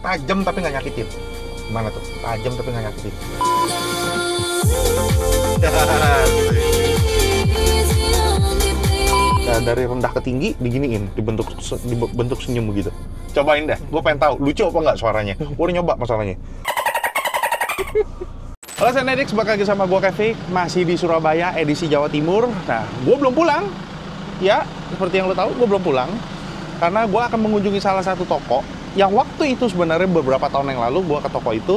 tajam tapi nggak nyakitin. Gimana tuh? Tajam tapi nggak nyakitin. Nah, dari rendah ke tinggi diginiin, dibentuk senyum gitu. Cobain deh, gue pengen tahu lucu apa nggak suaranya. Gue udah nyoba masalahnya. Halo, saya Nedix, balik lagi sama gue Kevin, masih di Surabaya, edisi Jawa Timur. Nah, gue belum pulang. Ya, seperti yang lo tahu, gue belum pulang. Karena gue akan mengunjungi salah satu toko yang waktu itu sebenarnya beberapa tahun yang lalu gue ke toko itu,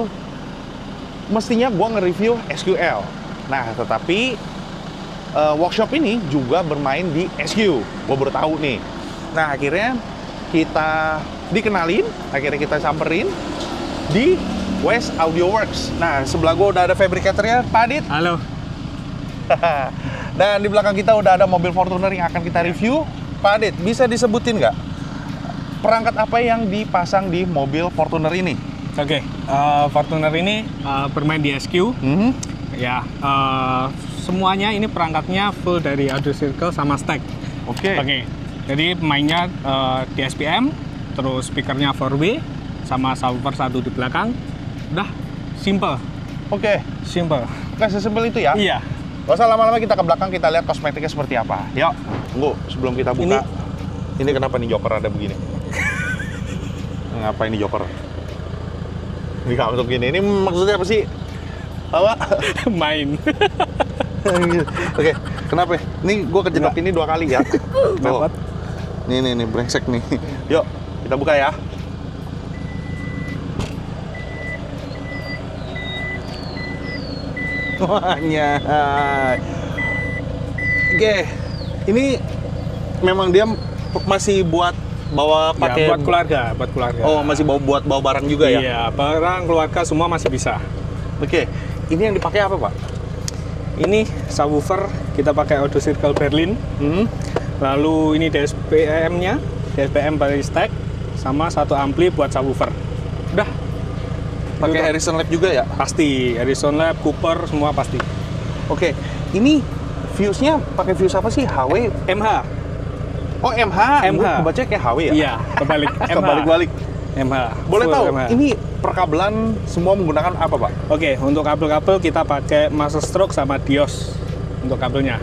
mestinya gue nge-review SQL. Nah, tetapi workshop ini juga bermain di SQ. Gue baru tahu nih. Nah, akhirnya kita dikenalin, akhirnya kita samperin di West Audioworks. Nah, sebelah gue udah ada fabrikatornya, Pak Adit. Halo. Dan di belakang kita udah ada mobil Fortuner yang akan kita review. Pak Adit, bisa disebutin nggak perangkat apa yang dipasang di mobil Fortuner ini? Oke, Fortuner ini bermain di SQ. Ya, semuanya ini perangkatnya full dari audio circle sama stack. Oke. Jadi mainnya di SPM, terus speakernya 4W, sama subwoofer satu di belakang. Udah, simple. Oke. Simple. Nggak sesimpel itu ya? Iya. Gak usah lama-lama, kita ke belakang, kita lihat kosmetiknya seperti apa. Yuk, tunggu, sebelum kita buka. Ini kenapa nih joker ada begini? Ngapain nih joker? Ini nggak masuk gini. Ini maksudnya apa sih? Apa? Main. Oke, kenapa? Ini gue kejedok ini 2 kali ya. Dapat. Nih, brengsek nih. Yuk, kita buka ya. Wahnya. Oke, ini memang dia masih buat bawa pakai Ya, buat keluarga. Oh, masih buat bawa barang juga ya? Iya, barang keluarga semua masih bisa. Oke, ini yang dipakai apa, Pak? Ini subwoofer kita pakai audio circle Berlin. Lalu ini DSPM-nya, DSPM by stack, sama satu ampli buat subwoofer. Udah. Pakai Harrison Lab juga ya? Pasti, Harrison Lab, Cooper, semua pasti. Oke, ini fuse-nya pakai fuse apa sih? HW? MH. Oh, MH. MH. Baca kayak HW ya? Iya, kebalik. Kebalik-balik. MH. Boleh Full tahu, MH. ini perkabelan semua menggunakan apa, Pak? Oke, untuk kabel-kabel kita pakai master stroke sama Dios untuk kabelnya.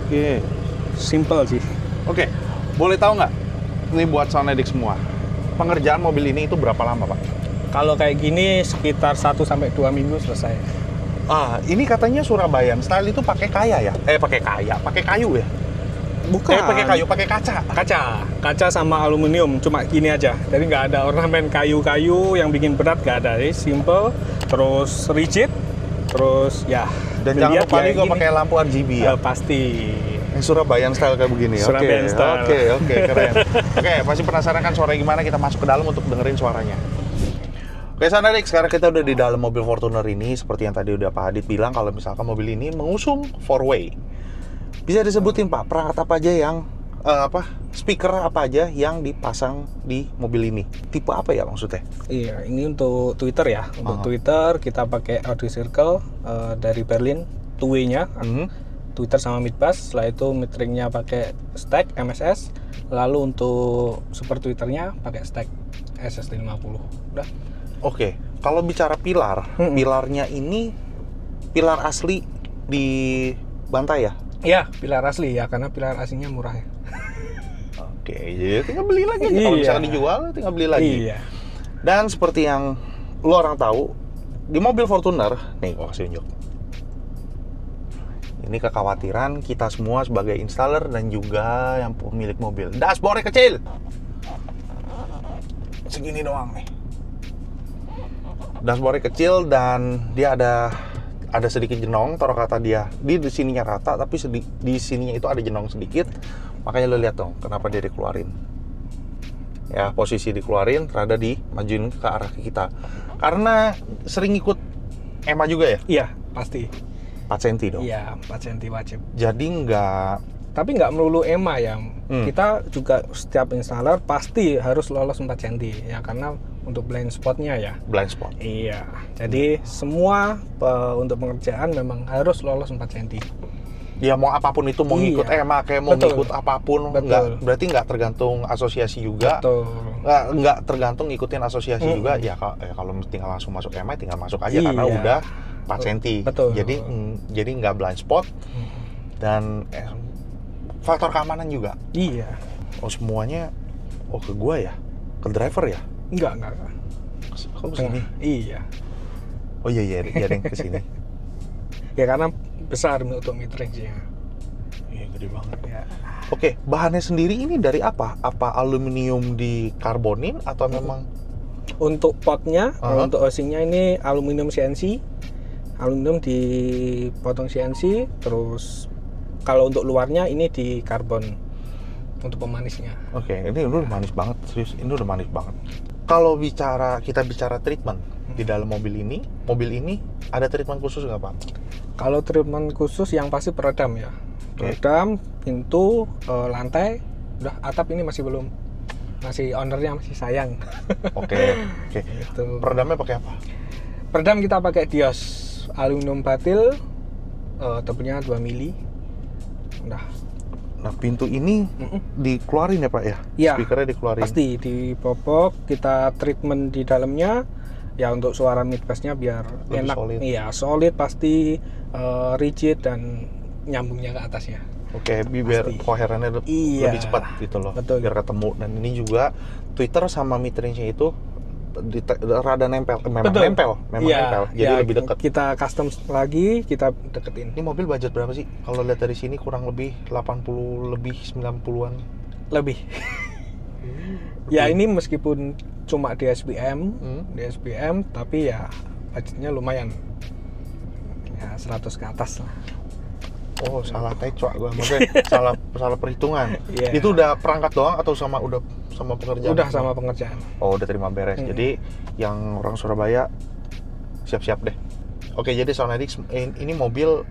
Oke. Simple sih. Oke, boleh tahu nggak? Ini buat sound semua. Pengerjaan mobil ini itu berapa lama, Pak? Kalau kayak gini sekitar 1-2 minggu selesai. Ini katanya Surabayan style itu pakai pakai kayu ya? Bukan. Pakai kayu, pakai kaca. Kaca sama aluminium, cuma gini aja. Jadi nggak ada ornamen kayu-kayu yang bikin berat, nggak ada. Jadi simple, terus rigid, terus ya. Dan jangan lupa juga pakai lampu RGB ya? Pasti. Surabayan style kayak begini. Surabayan style. Oke, keren. Oke, pasti penasaran kan suaranya gimana? Kita masuk ke dalam untuk dengerin suaranya. Oke, Sanadix, sekarang kita udah di dalam mobil Fortuner ini. Seperti yang tadi udah Pak Adit bilang, kalau misalkan mobil ini mengusung 4-way. Bisa disebutin, Pak, perangkat apa aja yang speaker apa aja yang dipasang di mobil ini? Tipe apa ya maksudnya? Iya, ini untuk Twitter ya. Untuk Twitter kita pakai audio circle dari Berlin, 2-way-nya. Twitter sama midbass. Setelah itu mid-ring-nya pakai stack MSS. Lalu untuk super Twitternya pakai stack SS50. Udah. Oke, kalau bicara pilar, pilarnya ini pilar asli di Bantai ya? Iya, pilar asli ya, karena pilar aslinya murah ya. Oke, jadi tinggal beli lagi. Kalau misalkan dijual, tinggal beli lagi. Iya. Dan seperti yang lo orang tahu, di mobil Fortuner, nih gua kasih unjuk. Ini kekhawatiran kita semua sebagai installer dan juga yang pemilik mobil. Dashboardnya kecil. Segini doang nih. Dashboardnya kecil dan dia ada sedikit jenong, taruh kata dia di sininya rata, tapi di sininya itu ada jenong sedikit. Makanya lo lihat dong, kenapa dia dikeluarin. Ya, posisi dikeluarin, rada dimajuin ke arah kita. Karena sering ikut EMA juga ya? Iya, pasti. 4 cm dong? Iya, 4 cm wajib. Jadi Tapi nggak melulu EMA ya. Kita juga setiap installer pasti harus lolos 4 cm ya, karena untuk blind spotnya ya. Blind spot? Iya, jadi semua untuk pengerjaan memang harus lolos 4 cm. Ya mau apapun itu, mau ngikut kayak mau Betul. ngikut apapun, Betul. berarti nggak tergantung asosiasi juga. Betul. Nggak tergantung ngikutin asosiasi juga. Ya kalau tinggal langsung masuk EMA tinggal masuk aja karena udah 4 cm. Betul. Jadi nggak blind spot dan faktor keamanan juga. Iya. Oh semuanya, ke gua ya, ke driver ya? Enggak. Kok kesini? Iya. Oh iya ada yang kesini. Ya karena besar untuk mid range-nya. Iya gede banget. Ya. Oke, bahannya sendiri ini dari apa? Apa aluminium dikarbonin atau memang? Untuk potnya, untuk housingnya ini aluminium CNC. Aluminium dipotong CNC, terus kalau untuk luarnya ini di karbon untuk pemanisnya. Oke, ini udah manis banget, serius. Ini udah manis banget. Kalau kita bicara treatment di dalam mobil ini ada treatment khusus nggak Pak? Kalau treatment khusus yang pasti peredam ya. Peredam, pintu, lantai, udah atap ini masih belum. Masih ownernya masih sayang. Oke. Gitu. Peredamnya pakai apa? Peredam kita pakai Dios aluminium batil, tebelnya 2 mili. Udah. Nah pintu ini dikeluarin ya Pak ya? Iya. Speakernya dikeluarin. Pasti dipopok, kita treatment di dalamnya. Ya untuk suara mid bass-nya biar lebih enak. solid. Iya, solid pasti, rigid dan nyambungnya ke atasnya. Oke, biar koherennya lebih cepat gitu loh. Betul. Biar ketemu. Dan ini juga tweeter sama mid range-nya itu rada nempel. Memang nempel. Jadi lebih dekat. Kita custom lagi, kita deketin. Ini mobil budget berapa sih? Kalau lihat dari sini kurang lebih 80 lebih 90-an. Lebih. Ya ini meskipun cuma DSBM, tapi ya budgetnya lumayan. Ya 100 ke atas lah. Oh, salah tecok gua. Maksudnya salah perhitungan. Yeah. Itu udah perangkat doang atau sama pengerjaan? Udah sama pengerjaan. Oh, udah terima beres. Jadi yang orang Surabaya siap-siap deh. Oke, jadi Soundedix ini mobil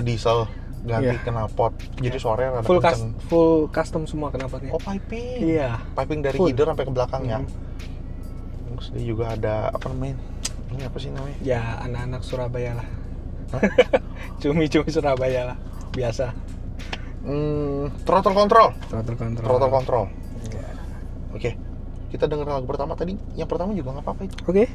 diesel ganti knalpot. Jadi suaranya rada kenceng. Full custom semua knalpotnya. Oh, piping. Iya. Piping dari header sampai ke belakang ya. Terus dia juga ada apa namanya? Ini apa sih namanya? Ya, anak-anak Surabaya lah. Cumi-cumi Surabaya lah, biasa. Throttle control. Throttle control. Yeah. Oke, kita dengerin lagu pertama tadi. Yang pertama juga nggak apa-apa itu. Oke.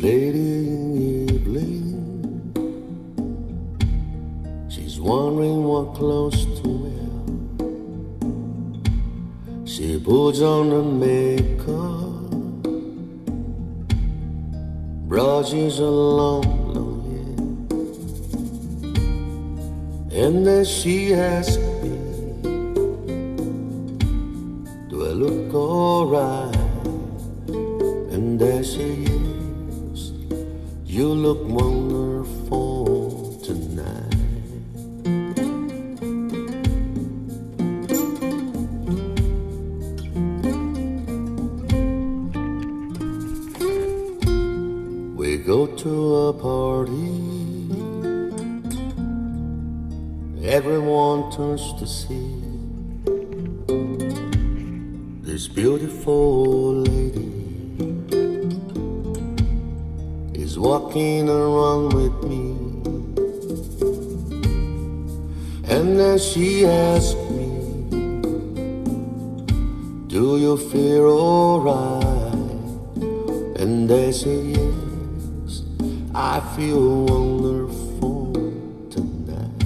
Late evening, she's wondering what clothes to wear. She puts on the makeup, brushes her long hair, and then she asks me, do I look alright? And I say yes. You look wonderful tonight. We go to a party, everyone turns to see this beautiful lady walking around with me, and then she asked me, do you feel alright? And I say yes, I feel wonderful tonight.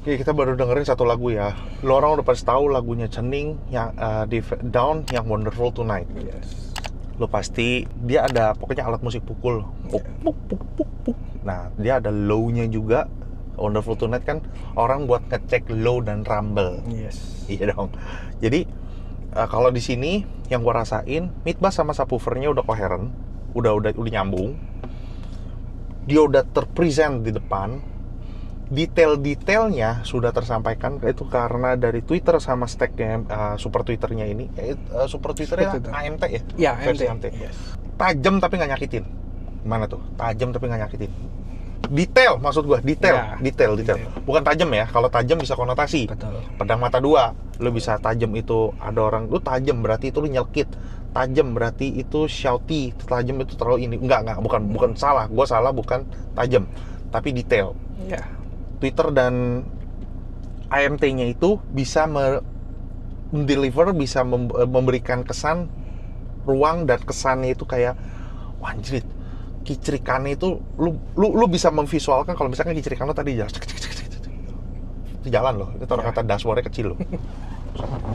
Oke, kita baru dengerin satu lagu ya. Lo orang udah pasti tahu lagunya Cening yang di Down yang Wonderful Tonight. Yes. Lo pasti dia ada pokoknya alat musik pukul, puk. Nah dia ada low-nya juga. Wonderful Tonight kan orang buat ngecek low dan rumble. Yes. Iya dong. Jadi kalau di sini yang gua rasain mid bass sama subwoofernya udah koheren, udah nyambung. Dia udah terpresent di depan. detail-detailnya sudah tersampaikan, itu karena dari Twitter sama stacknya super Twitternya ini, super Twitternya AMT ya? Ya, versi AMT. Yes. Tajam tapi nggak nyakitin. Gimana tuh? Tajam tapi nggak nyakitin. Detail, maksud gue, detail. Bukan tajam ya, kalau tajam bisa konotasi. Betul. Pedang mata dua, lu bisa tajam itu ada orang, lu tajam berarti itu lu nyelkit. Tajam berarti itu shouty, tajam itu terlalu ini. Enggak, bukan salah. Gue salah bukan tajam, tapi detail. Ya. Twitter dan AMT-nya itu bisa mendeliver, bisa memberikan kesan, ruang dan kesannya itu kayak wanjrit. Kicirikannya itu lu bisa memvisualkan kalau misalkan kicirikan lo tadi jalan itu jalan loh, itu kata dashboardnya kecil loh.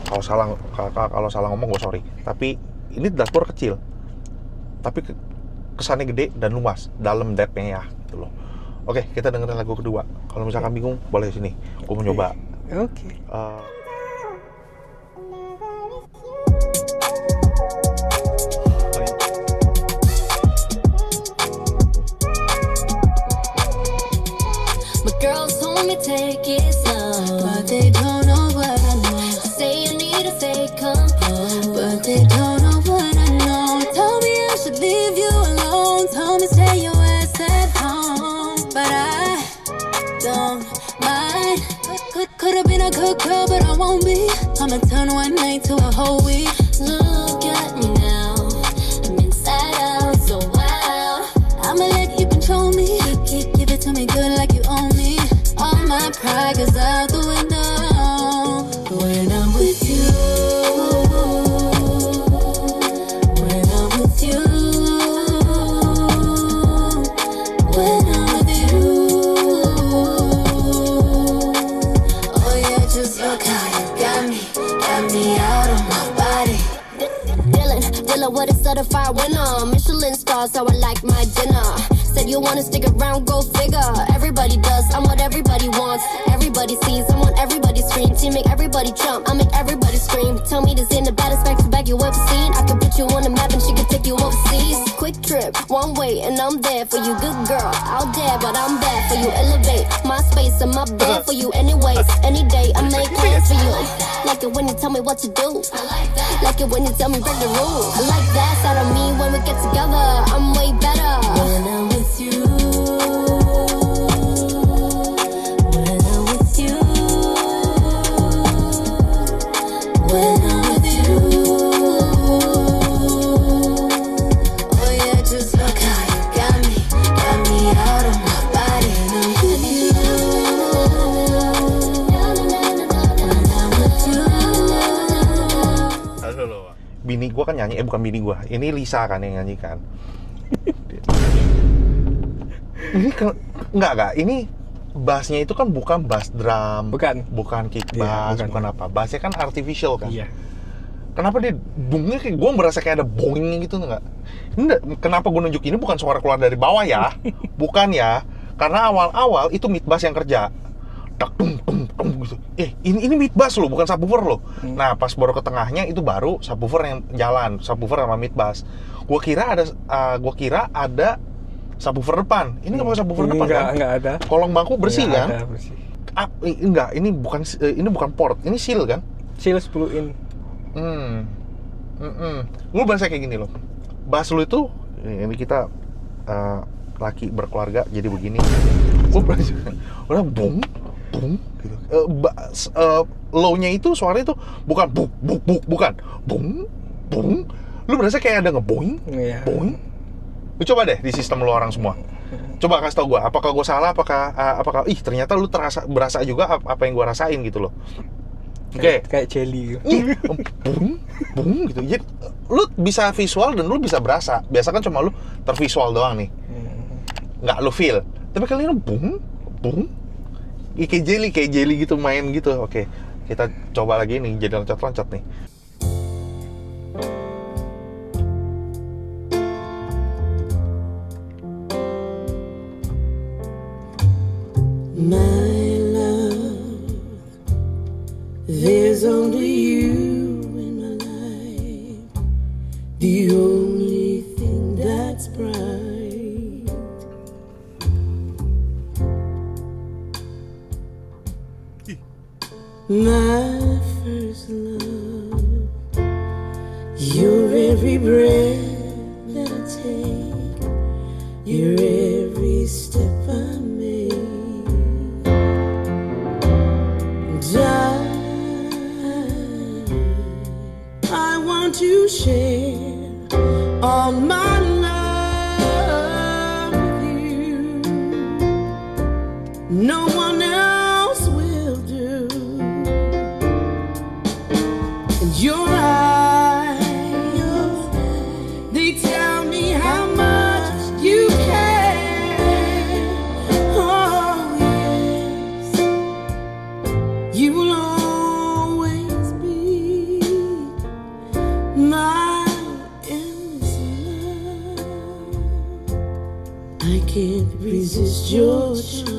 Kalau salah ngomong gue sorry, tapi ini dashboard kecil tapi kesannya gede dan luas dalam depth-nya ya gitu loh. Oke, kita dengerin lagu kedua. Kalau misalkan bingung boleh sini, gue mau nyoba. Oke. Girls told me take it slow, but they don't know what I know. Say you need a fake compo, but they don't know what I know. Told me I should leave you alone, told me stay your ass at home, but I don't mind. Could have been a good girl, but I won't be. I'ma turn one night to a whole week. Look at me now, I'm inside out, so wild. I'ma let you control me, give it to me good like you own me. All my pride goes out the window when I'm with you. When I'm with you. When I'm with you. Oh yeah, just look how you got me out of my body. Dylan, what a certified winner. Michelin stars, how I like my dinner. Said you wanna stick around, go figure. Everybody does, I'm what everybody wants. Everybody sees, I'm on everybody's screen. Team make everybody jump, I make everybody scream. Tell me this ain't the baddest back to back you ever seen. I can put you on the map and she can take you overseas. Quick trip, one way and I'm there for you. Good girl, out there but I'm there for you. Elevate my space, I'm up there for you. Anyways, any day I make plans for you. Like it when you tell me what to do. Like it when you tell me break the rules. I like that side of me when we get together. I'm way better when I'm with you. When I'm with you. When I'm with you. Oh yeah, just look how you got me out of my body. When I'm with you. When I'm with you. Bini gue kan nyanyi, bukan bini gue, ini Lisa kan yang nyanyi kan. Ini enggak, ini bassnya itu kan bukan bass drum, bukan kick bass, bukan apa, bassnya kan artificial kan. Iya. Kenapa dia bungnya kayak gue merasa kayak ada boing gitu enggak? Ini kenapa gue nunjuk ini bukan suara keluar dari bawah ya, bukan ya, karena awal-awal itu mid bass yang kerja. Tak tung gitu. Ini mid bass loh, bukan subwoofer loh. Nah, pas baru ke tengahnya itu baru subwoofer yang jalan, subwoofer sama mid bass. Gua kira ada subwoofer depan. Ini nggak pakai subwoofer depan kan? Enggak ada. Kolong bangku bersih kan? Ada, bersih. Enggak, ini bukan port, ini seal kan? Seal 10 in. Lu bahasa kayak gini loh. Bass lu itu ini kita laki berkeluarga jadi begini. Gua udah bung gitu. Low-nya itu suaranya itu bukan bukan bung. Lu berasa kayak ada ngeboing, boing. Lu coba deh di sistem lu orang semua. Coba kasih tau gue, apakah gue salah, apakah ternyata lu berasa juga apa yang gue rasain gitu loh. Oke. Kayak jelly. Bung gitu. Jadi lu bisa visual dan lu bisa berasa. Biasa kan cuma lu tervisual doang nih. Nggak lu feel. Tapi kali ini bung. Kayak jelly gitu main gitu. Oke. Kita coba lagi nih jadi loncat-loncat nih. My love, there's only you in my life, the only thing that's bright. my first love. Your every breath that I take, your every step I make, I want to share all my love with you. No one else will do. And your eyes, they tell me how much you care. Oh yes, you will always be my endless love. I can't resist your charm.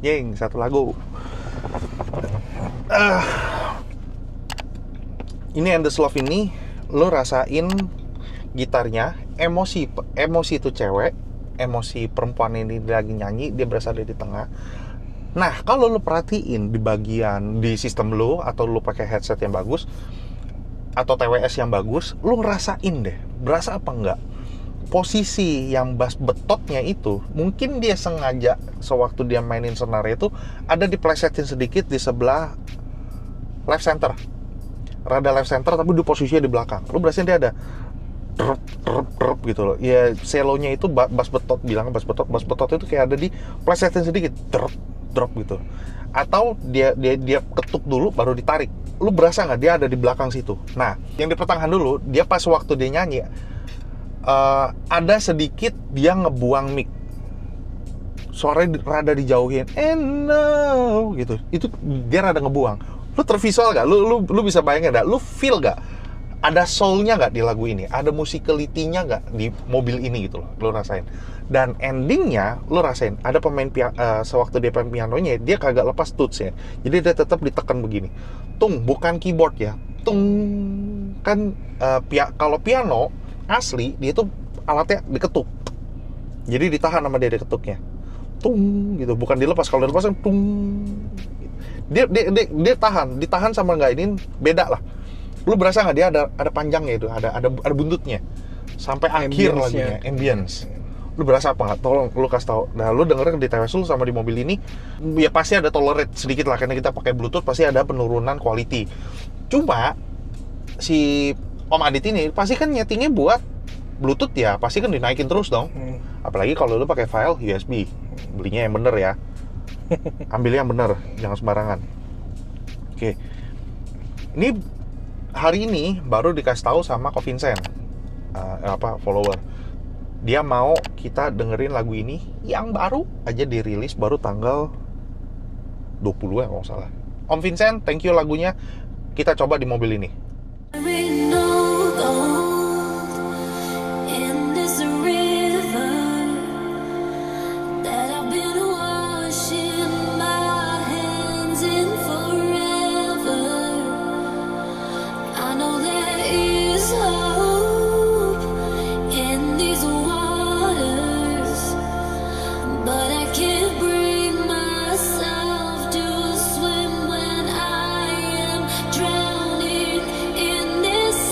Yeng, satu lagu. Ini Endless Love ini, lo rasain gitarnya, emosi itu cewek, emosi perempuan ini lagi nyanyi, dia berasa di tengah. Nah, kalau lo perhatiin di bagian di sistem lo, atau lo pakai headset yang bagus, atau TWS yang bagus, lo ngerasain deh, berasa apa enggak? Posisi yang bass betotnya itu mungkin dia sengaja sewaktu dia mainin senar itu ada diplesetin sedikit di sebelah left center, rada left center, tapi di posisinya di belakang. Lu berarti dia ada drop gitu loh. Ya selonya itu bass betot, bilang bass betot itu kayak ada di plesetin sedikit, drop gitu. Atau dia ketuk dulu baru ditarik. Lu berasa nggak dia ada di belakang situ? Nah, yang di pertengahan dulu, dia pas waktu dia nyanyi ada sedikit dia ngebuang mic, suaranya rada dijauhin, no gitu. Itu dia rada ngebuang. Lu tervisual gak? Lu bisa bayangin gak? Lu feel gak? Ada soul-nya gak di lagu ini? Ada musicality-nya gak di Mobil ini gitu loh? Lu rasain. Dan endingnya lu rasain ada pemain sewaktu dia main pianonya, dia kagak lepas tuts ya. Jadi dia tetap ditekan begini. Tung, bukan keyboard ya. Tung, kan kalau piano asli dia itu alatnya diketuk, jadi ditahan sama dia ketuknya, tung gitu, bukan dilepas. Kalau dilepas kan tung, dia ditahan sama nggak ini beda lah. Lu berasa nggak dia ada panjangnya itu, ada buntutnya sampai akhir lagunya, ambience. Lu berasa apa nggak? Tolong lu kasih tau. Nah, lu dengerin di TWS lu sama di Mobil ini, ya pasti ada tolerate sedikit lah, karena kita pakai Bluetooth pasti ada penurunan quality. Cuma si Om Adit ini pasti kan nyetingnya buat Bluetooth ya, pasti kan dinaikin terus dong. Apalagi kalau lu pakai file USB, belinya yang bener ya. Ambilnya yang bener, jangan sembarangan. Oke. Ini hari ini baru dikasih tahu sama Ko Vincent, follower. Dia mau kita dengerin lagu ini yang baru aja dirilis, baru tanggal 20 ya kalau nggak salah. Om Vincent, thank you lagunya. Kita coba di Mobil ini. Drowning in this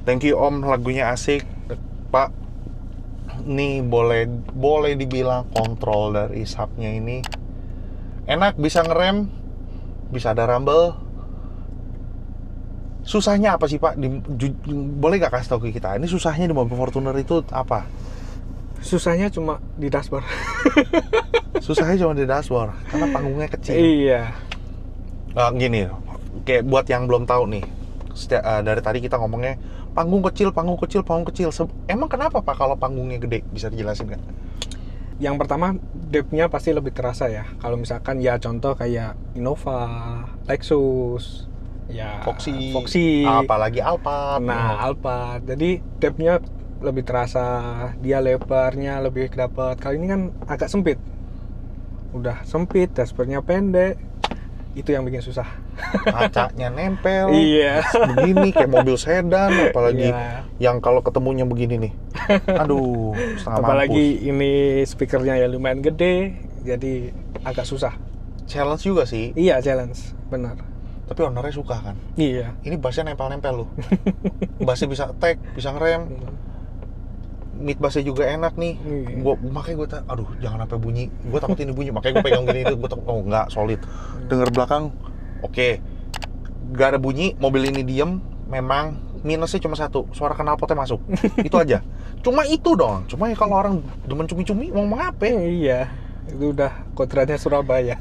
Thank you Om, lagunya asik. Pak, nih boleh dibilang kontrol dari subnya ini enak, bisa ngerem, bisa ada rumble. Susahnya apa sih Pak? Boleh gak kasih tau ke kita? Ini susahnya di mobil Fortuner itu apa? Susahnya cuma di dashboard. Susahnya cuma di dashboard karena panggungnya kecil. Iya. Nah, gini, kayak buat yang belum tahu nih, dari tadi kita ngomongnya panggung kecil. Emang kenapa Pak kalau panggungnya gede? Bisa dijelasin nggak? Yang pertama, depth-nya pasti lebih terasa ya. Kalau misalkan ya contoh kayak Innova, Lexus, ya Foxy, apalagi Alphard. Nah, Alphard. Jadi depth-nya lebih terasa, dia lebarnya lebih dapat. Kali ini kan agak sempit. Udah sempit, dashboard-nya pendek. Itu yang bikin susah. Kacanya nempel. Iya. Begini kayak mobil sedan, apalagi Iya. yang kalau ketemunya begini nih. Aduh, setengah Apalagi mampus. ini speakernya ya lumayan gede, jadi agak susah. Challenge juga sih. Iya, challenge, benar. Tapi ownernya suka kan. Iya. Ini bassnya nempel-nempel loh. Bassnya bisa attack, bisa ngerem. Mid bassnya juga enak nih. Makanya gue aduh jangan sampai bunyi. Gue takut ini bunyi. Makanya gue pegang gini itu. Gue takut oh enggak solid. Dengar belakang, oke. Gak ada bunyi. Mobil ini diem. Memang minusnya cuma satu. Suara knalpotnya masuk. Itu aja. Cuma itu dong. Cuma ya kalau orang demen cumi-cumi mau ngomong apa? Iya. Itu udah kodratnya Surabaya.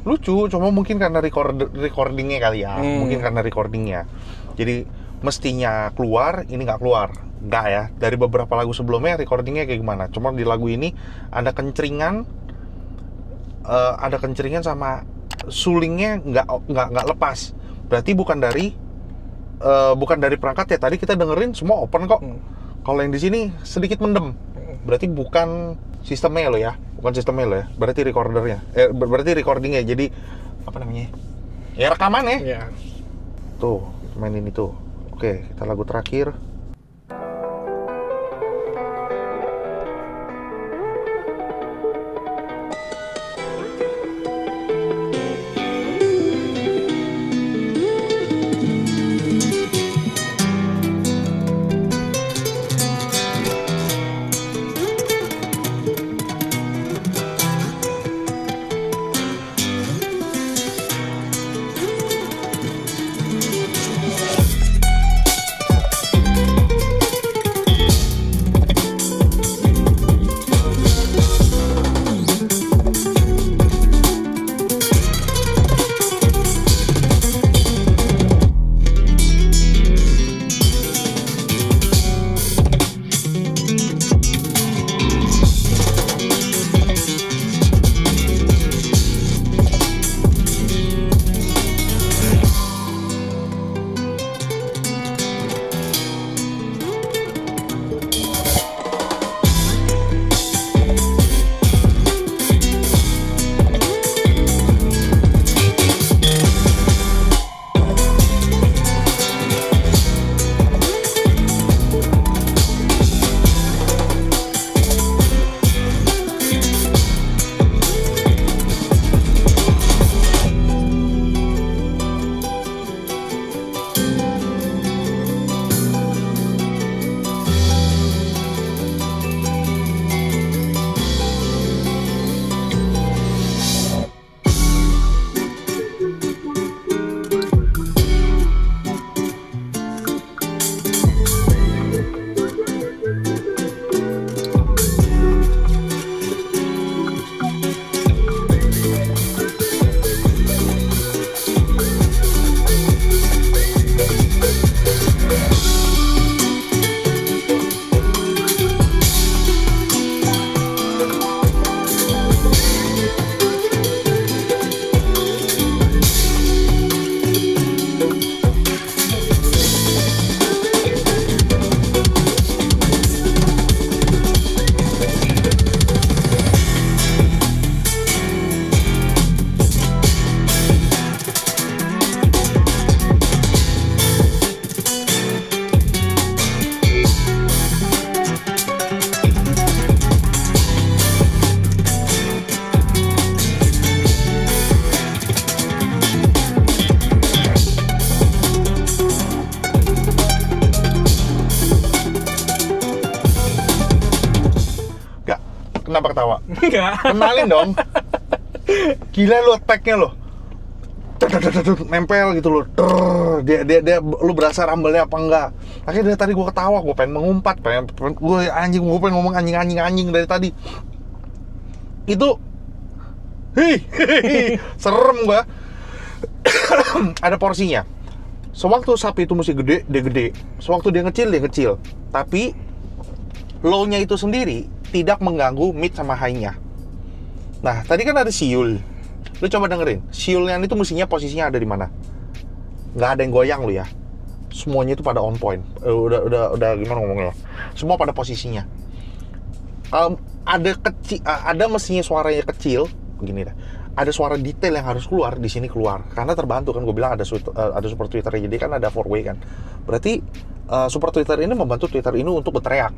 lucu cuma mungkin karena recordingnya kali ya. Mungkin karena recordingnya jadi mestinya keluar, ini nggak keluar. Nggak ya, dari beberapa lagu sebelumnya recordingnya kayak gimana, cuma di lagu ini ada kencringan sama sulingnya nggak lepas. Berarti bukan dari perangkat ya. Tadi kita dengerin semua open kok. Kalau yang di sini sedikit mendem. Berarti bukan sistemnya lo ya. Berarti recordernya. Berarti recordingnya. Jadi apa namanya? Ya rekamannya. Iya. Tuh, main ini tuh. Oke, kita lagu terakhir. ketawa? Enggak. Kenalin dong. Gila lu attack-nya lo. Nempel gitu loh. Dia lu berasa rumble-nya apa enggak? Akhirnya dari tadi gue ketawa, gue pengen mengumpat, gue pengen ngomong anjing dari tadi. Itu serem gue. Ada porsinya. Sewaktu sapi itu mesti gede, dia gede. Sewaktu dia kecil. Tapi low-nya itu sendiri tidak mengganggu mid sama high-nya. Nah, tadi kan ada siul. Lu coba dengerin. Siulnya itu mestinya posisinya ada di mana? Nggak ada yang goyang lu ya. Semuanya itu pada on point. Udah gimana ngomongnya? Semua pada posisinya. Ada mestinya suaranya kecil, begini dah. Ada suara detail yang harus keluar, di sini keluar. Karena terbantu kan, gue bilang ada super Twitter, jadi kan ada 4-way kan. Berarti super Twitter ini membantu Twitter ini untuk berteriak.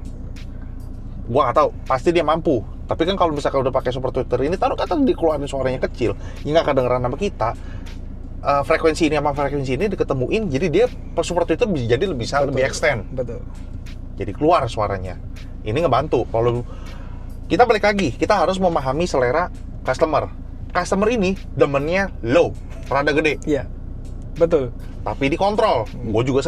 Gue nggak tahu, pasti dia mampu. Tapi kan kalau misalkan udah pakai super Twitter ini, taruh kata dikeluarin suaranya kecil, ya nggak kedengeran sama kita. Frekuensi ini sama frekuensi ini diketemuin, jadi dia super Twitter bisa jadi bisa lebih extend. Betul. Jadi keluar suaranya. Ini ngebantu. Kalau kita balik lagi, kita harus memahami selera customer. Customer ini demennya low, rada gede. Iya, betul. Tapi dikontrol. Gue juga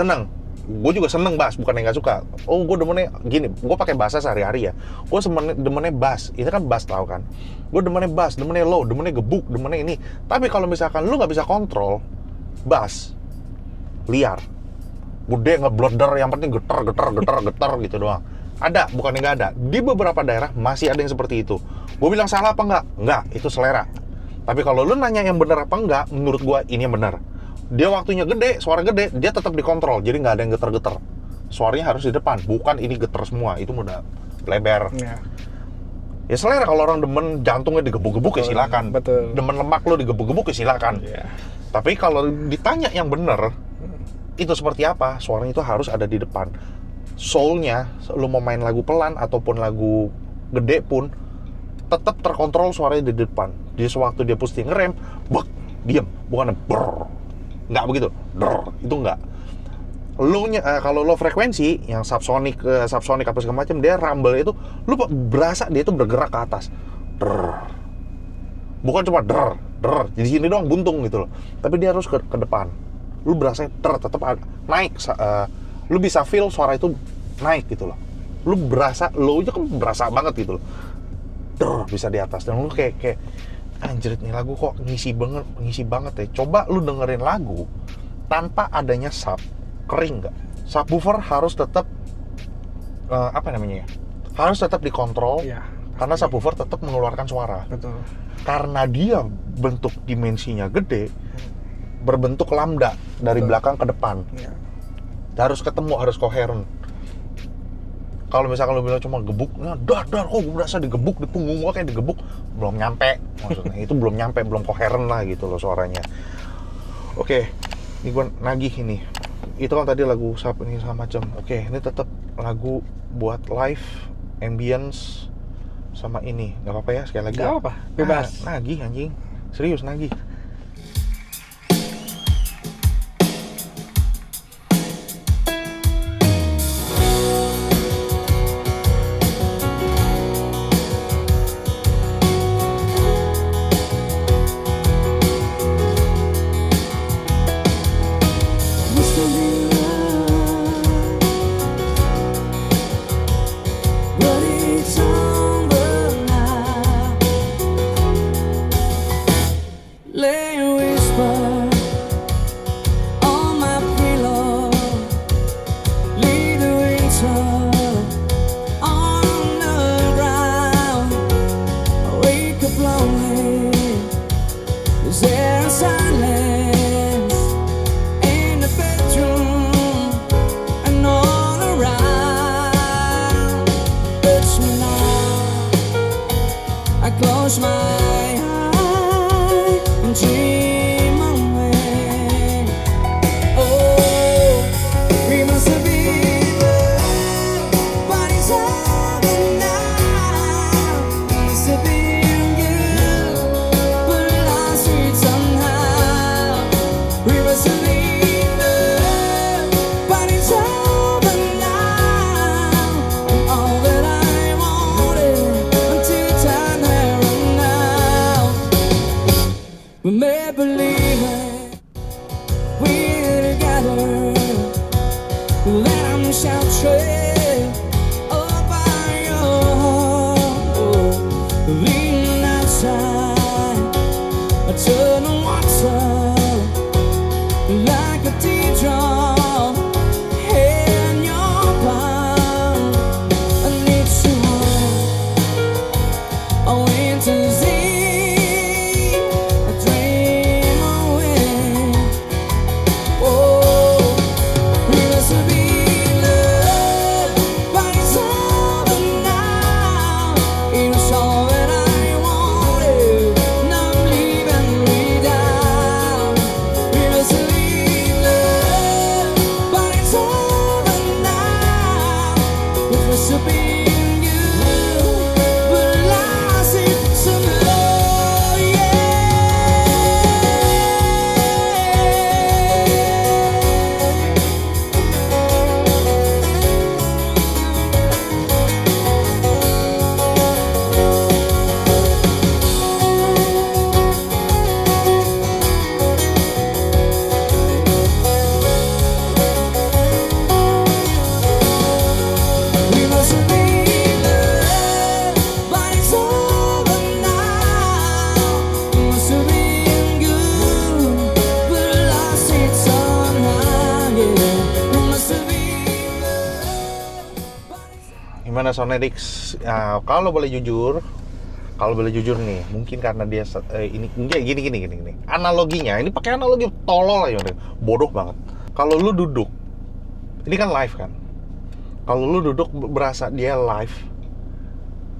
seneng bass, bukan yang nggak suka. Oh, gue demennya gini. Gue pakai bass sehari-hari ya. Gue demennya bass. Itu kan bass, tau kan? Gue demennya bass, demennya low, demennya gebuk, demennya ini. Tapi kalau misalkan lu nggak bisa kontrol bass, liar, gede ngeblodder, yang penting getar gitu doang. Ada, bukan yang nggak ada. Di beberapa daerah masih ada yang seperti itu. Gue bilang salah apa enggak? Enggak, itu selera. Tapi kalau lu nanya yang benar apa enggak, menurut gue ini yang benar. Dia waktunya gede, suara gede, dia tetap dikontrol. Jadi nggak ada yang getar-getar. Suaranya harus di depan, bukan ini getar semua. Itu udah lebar. Ya selera, kalau orang demen jantungnya digebuk-gebuk ya silakan. Betul. Demen lemak lu digebuk-gebuk ya silakan. Yeah. Tapi kalau ditanya yang benar, itu seperti apa? Suaranya itu harus ada di depan. Soul-nya, lu mau main lagu pelan ataupun lagu gede pun, tetap terkontrol suaranya di depan. Jadi sewaktu dia posting ngerem, diem, bukan brrr. Nggak begitu, brrr, itu nggak. Low-nya, kalau low frekuensi, yang subsonic apa segala macam, dia rumble itu, lu berasa dia itu bergerak ke atas. Brrr. Bukan cuma drrr, di sini doang buntung gitu loh. Tapi dia harus ke depan. Lu berasa tetap naik. Lu bisa feel suara itu naik gitu loh. Lu berasa, low-nya kan berasa banget gitu loh. Bisa di atas. Dan lu kayak anjir, nih lagu kok ngisi banget ya. Coba lu dengerin lagu tanpa adanya sub, kering nggak? Subwoofer harus tetap harus tetap dikontrol ya, karena subwoofer tetap mengeluarkan suara. Betul. Karena dia bentuk dimensinya gede, berbentuk lambda dari belakang ke depan. Ya. Harus ketemu, harus koheren. Kalau misalkan lu bilang cuma gebuk, dar, kok gue berasa digebuk di punggung gua kayak digebuk, belum nyampe. Maksudnya itu belum nyampe, belum koheren lah gitu loh suaranya. Oke, ini gua nagih ini. Itu kan tadi lagu sub ini sama macam. Oke, ini tetap lagu buat live, ambience sama ini. Gak apa-apa ya sekali lagi. Gak apa-apa, bebas. Nagih anjing. Serius nagih. Let We may believe it, we're together, that I'm sheltered all by your heart. Leaning outside, I turn the water like a teardrop in your palm. I need someone, a winter's eve, a dream away. Oh, we must be love, but it's over now. It was all that I wanted, and I'm leaving without. We must be love, but it's over now. It was to be you, but lost it somehow, yeah. We must be love, but it's over now. We must be good, but lost it somehow, yeah. We must be love, but it's Gimana Sonedix? Ya, kalau boleh jujur nih, mungkin karena dia ini enggak gini. Analoginya, ini pakai analogi tolol aja, bodoh banget. Kalau lu duduk, ini kan live kan. Kalau lu duduk berasa dia live,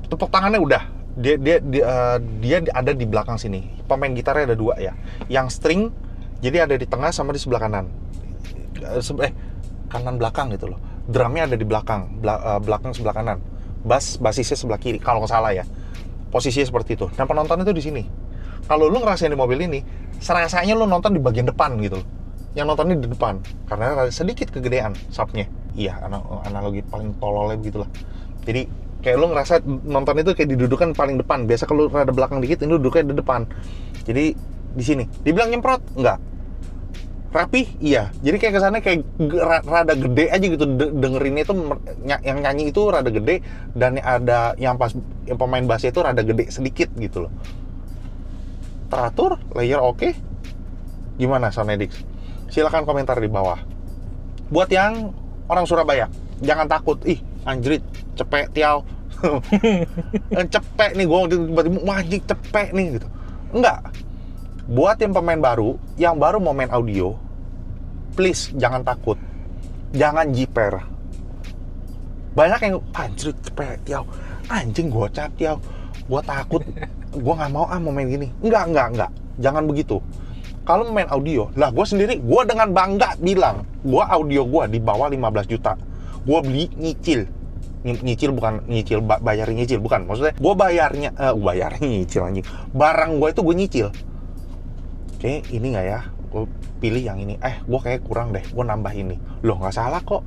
tepuk tangannya udah. Dia ada di belakang sini. Pemain gitarnya ada dua ya. Yang string jadi ada di tengah sama di sebelah kanan. Kanan belakang gitu loh. Drumnya ada di belakang, belakang sebelah kanan. Basisnya sebelah kiri kalau nggak salah ya. Posisinya seperti itu. Dan penonton itu di sini. Kalau lu ngerasain di mobil ini, serasanya lu nonton di bagian depan gitu loh. Yang nontonnya di depan karena ada sedikit kegedean subnya. Iya, analogi paling tololnya begitulah. Jadi kayak lu ngerasa nonton itu kayak didudukan paling depan. Biasa kalau rada belakang dikit, ini duduknya di depan. Jadi di sini. Dibilang nyemprot? Enggak. Rapi? Iya. Jadi kayak kesannya kayak rada gede aja gitu. Dengerinnya itu yang nyanyi itu rada gede, dan ada yang pemain bassnya itu rada gede sedikit gitu loh. Teratur, layer oke. Gimana Sonedix? Silakan komentar di bawah. Buat yang orang Surabaya, jangan takut. Ih, anjrit, cepek tiaw. Cepek nih, gue tiba-tiba wajib cepek nih gitu. Enggak. Buat yang pemain baru, yang baru mau main audio, please jangan takut. Jangan jiper. Banyak yang anjrit cepek tiaw. Anjing gocap tiaw. Gue takut. Gue nggak mau mau main gini. Enggak. Jangan begitu. Kalau main audio, lah gue sendiri, gue dengan bangga bilang, gue audio gue di bawah 15 juta. Gue beli nyicil. Nyicil bukan nyicil, bayar nyicil, bukan. Maksudnya, gue bayarnya nyicil anjing. Barang gue itu gue nyicil. Oke, ini nggak ya? Gue pilih yang ini. Gue kayak kurang deh, gue nambah ini. Loh, nggak salah kok.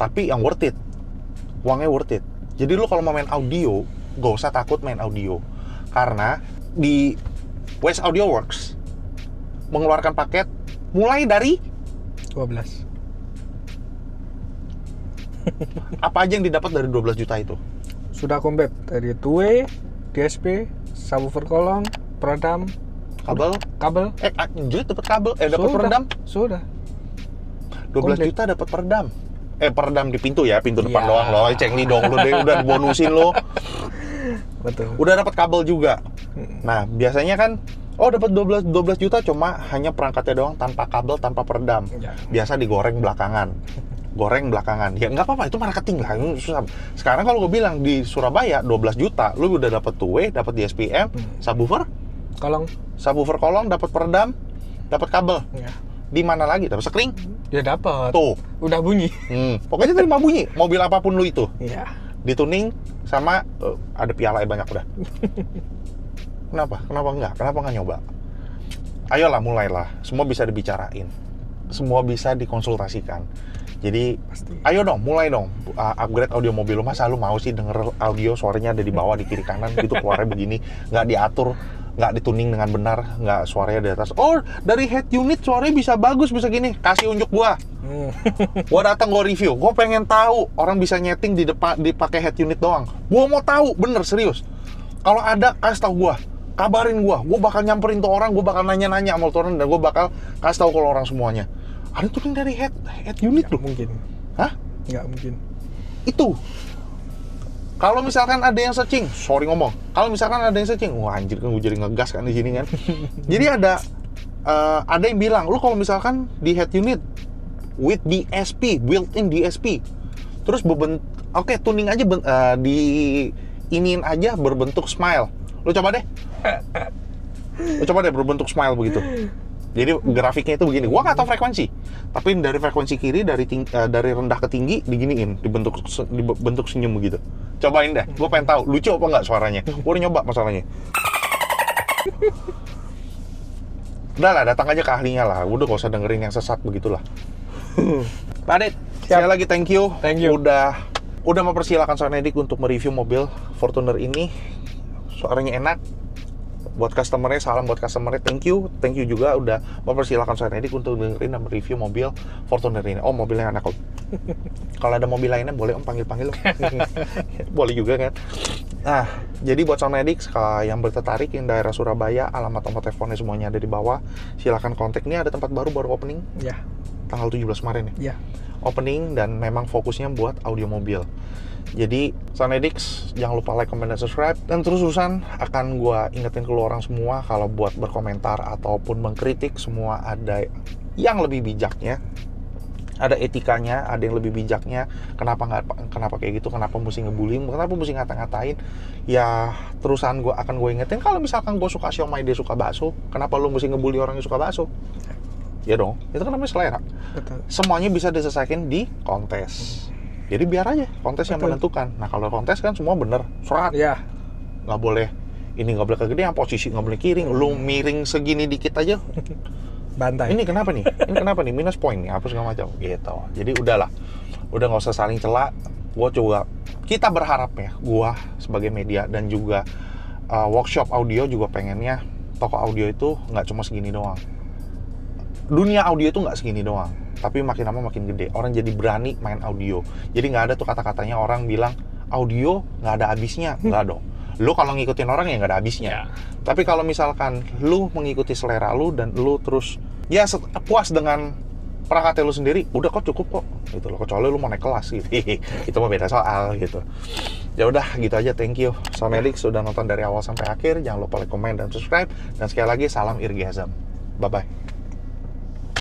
Tapi yang worth it. Uangnya worth it. Jadi lo kalau mau main audio, gak usah takut main audio. Karena di Audioworks mengeluarkan paket mulai dari 12. apa aja yang didapat dari 12 juta itu? Sudah komplit dari two-way, DSP, subwoofer kolong, peredam, kabel. Anjir dapat kabel, dapat peredam. Sudah. 12 komplit. juta dapat peredam. Peredam di pintu ya, pintu depan Iya. doang loh. Cengli dong lu deh, udah dibonusin lo. Betul. Udah dapat kabel juga. Nah, biasanya kan dapat 12 juta cuma hanya perangkatnya doang, tanpa kabel, tanpa peredam. Ya. Biasa digoreng belakangan. Ya nggak apa-apa, itu marketing lah. Susah. Sekarang kalau gue bilang di Surabaya 12 juta, lu udah dapat two-way, dapat DSPM, subwoofer kolong, dapat peredam, dapat kabel. Ya. Di mana lagi? Dapat sekring? Ya dapat. Tuh. Udah bunyi. Pokoknya terima bunyi. Mobil apapun lu itu. Iya. Dituning sama ada piala banyak udah. Kenapa nggak nyoba? Ayolah, mulailah. Semua bisa dibicarain, semua bisa dikonsultasikan. Jadi Pasti. ayo dong, mulai dong, upgrade audio mobil lu. Masa lu mau sih denger audio suaranya ada di bawah, di kiri kanan gitu, keluarnya begini, nggak diatur nggak dituning dengan benar, nggak suaranya di atas. Oh, dari head unit suaranya bisa bagus, bisa gini. Kasih unjuk gua. Gua datang, gua review. Gua pengen tahu orang bisa nyeting di depan dipakai head unit doang. Gua mau tahu, bener serius. Kalau ada, kasih tahu gua. Kabarin gua bakal nyamperin tuh orang, gua bakal nanya-nanya sama tuh orang, dan gua bakal kasih tahu kalau orang semuanya. Ada tuning dari head unit loh. Mungkin. Hah? Nggak mungkin. Itu. Kalau misalkan ada yang searching, sorry ngomong. Kalau misalkan ada yang searching, wah anjir kan gue jadi ngegas kan di sini kan. Jadi ada yang bilang, lu kalau misalkan di head unit with DSP, built-in DSP, terus oke, tuning aja di iniin aja berbentuk smile. Lu coba deh. Lu coba deh berbentuk smile begitu. Jadi grafiknya itu begini. Gua nggak tahu frekuensi, tapi dari frekuensi kiri dari rendah ke tinggi diginiin, dibentuk senyum begitu. Cobain deh. Gua pengen tahu lucu apa nggak suaranya. Gua udah nyoba masalahnya. Udah lah, datang aja ke ahlinya lah. Udah gak usah dengerin yang sesat begitulah. Pak Adit, sekali lagi thank you. Udah mempersilahkan Sonedik untuk mereview mobil Fortuner ini. Suaranya enak. Buat customer-nya, salam buat customer-nya, thank you juga udah mempersilahkan saya Edik untuk dengerin dan mereview mobil Fortuner ini. Oh, mobilnya enak kok. Kalau ada mobil lainnya boleh Om panggil-panggil. Boleh juga kan. Nah, jadi buat Sound Edik yang bertertarik yang daerah Surabaya, alamat nomor teleponnya semuanya ada di bawah. Silakan kontak. Ini ada tempat baru opening. Ya. Tanggal 17 kemarin ya. Ya. Opening dan memang fokusnya buat audio mobil. Jadi, Soundedix, jangan lupa like, comment, dan subscribe. Dan terus-terusan akan gue ingetin ke lu orang semua, kalau buat berkomentar ataupun mengkritik, semua ada yang lebih bijaknya. Ada etikanya, ada yang lebih bijaknya. Kenapa kayak gitu, kenapa mesti ngebully, kenapa mesti ngata-ngatain. Ya, terusan akan gue ingetin, kalau misalkan gue suka siomay, dia suka bakso, kenapa lu mesti ngebully orang yang suka bakso? Ya dong, itu kan namanya selera. Betul. Semuanya bisa diselesaikan di kontes. Jadi biar aja kontes yang menentukan. Nah kalau kontes kan semua bener, serat. Ya. Nggak boleh, ini nggak boleh kegedean, posisi nggak boleh kiring. Lu miring segini dikit aja, Bantai. Ini kenapa nih? Minus poin nih, apa segala macam. Gitu. Jadi udahlah, udah nggak usah saling celak. Kita berharap ya, gua sebagai media dan juga workshop audio juga pengennya toko audio itu nggak cuma segini doang. Dunia audio itu nggak segini doang, tapi makin lama makin gede. Orang jadi berani main audio. Jadi nggak ada tuh kata-katanya orang bilang audio nggak ada habisnya. Nggak dong. Lu kalau ngikutin orang ya nggak ada habisnya. Tapi kalau misalkan lu mengikuti selera lu dan lu terus ya puas dengan perangkat lu sendiri, udah kok cukup kok. Gitu loh. Kecuali lu mau naik kelas gitu. Itu mah beda soal gitu. Ya udah gitu aja. Thank you Sonedik sudah nonton dari awal sampai akhir. Jangan lupa like, comment, dan subscribe. Dan sekali lagi salam irgasm. Bye bye.